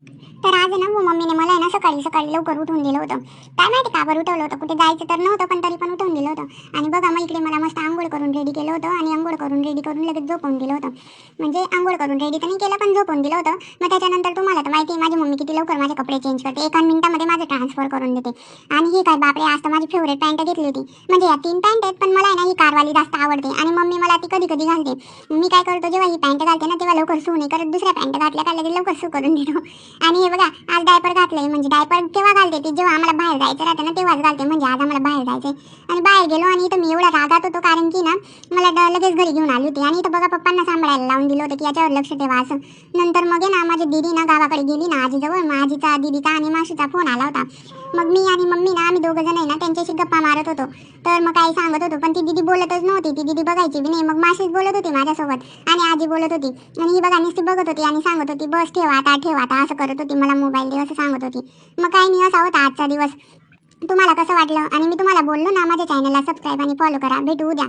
तर आज ना मम्मीने मला आहे ना सकाळी सकाळी लवकर उठवून दिलं होतं. काय माहिती का बरं उठवलं होतं, कुठे जायचं तर नव्हतं पण तरी पण उठवून दिलं होतं. आणि बघा मग इकडे मला मस्त आंघोळ करून रेडी केलं होतं आणि आंघोळ करून रेडी करून लगेच झोपवून दिलं होतं. म्हणजे आंघोळ करून रेडी तर नाही केलं पण झोपवून दिलं होतं. मग त्याच्यानंतर तुम्हाला तर माहिती आहे माझी मम्मी किती लवकर माझे कपडे चेंज करते, 1 मिनिटामध्ये माझं ट्रान्सफर करून देते. आणि ही काय बापरे, आज तर माझी फेवरेट पॅन्ट घेतली होती. म्हणजे या 3 पॅन्ट आहेत पण मला आहे ना ही कारवाली जास्त आवडते आणि मम्मी मला ती कधी कधी घालते. मी काय करतो, जेव्हा ही पॅन्ट घालते ना तेव्हा लवकर सू नाही करत, दुसऱ्या पॅन्ट घातल्या का लगेच लवकर सू करून देतो. आणि हे बघा आज डायपर घातलंय, म्हणजे डायपर केव्हा घालते ती जेव्हा आम्हाला बाहेर जायचं राहतं ना तेव्हाच घालते. म्हणजे आज आम्हाला बाहेर जायचंय आणि बाहेर गेलो आणि इथं मी एवढा रागात होतो कारण की ना मला लगेच घरी घेऊन आली होती आणि इथं बघा पप्पांना सांभाळायला लावून दिलं होतं की याच्यावर लक्ष ठेवा असं. नंतर मग आहे ना माझी दीदी ना गावाकडे गेली ना आजीजवळ, मग आजीचा दीदीचा आणि मावशीचा फोन आला होता. मग मी आणि मम्मी ना आम्ही दोघं जण आहे ना त्यांच्याशी गप्पा मारत होतो. तर मग काही सांगत होतो पण ती दीदी बोलतच नव्हती, ती दीदी बघायची बी नाही. मग माशीच बोलत होती माझ्यासोबत आणि आजी बोलत होती आणि ही बघा नुसती बघत होती आणि सांगत होती बस ठेवा आता असं करत होती, मला मोबाईल दे असं सांगत होती. मग काही नाही, असा होता आजचा दिवस. तुम्हाला कसं वाटलं आणि मी तुम्हाला बोललो ना माझ्या चॅनलला सबस्क्राईब आणि फॉलो करा. भेटू उद्या.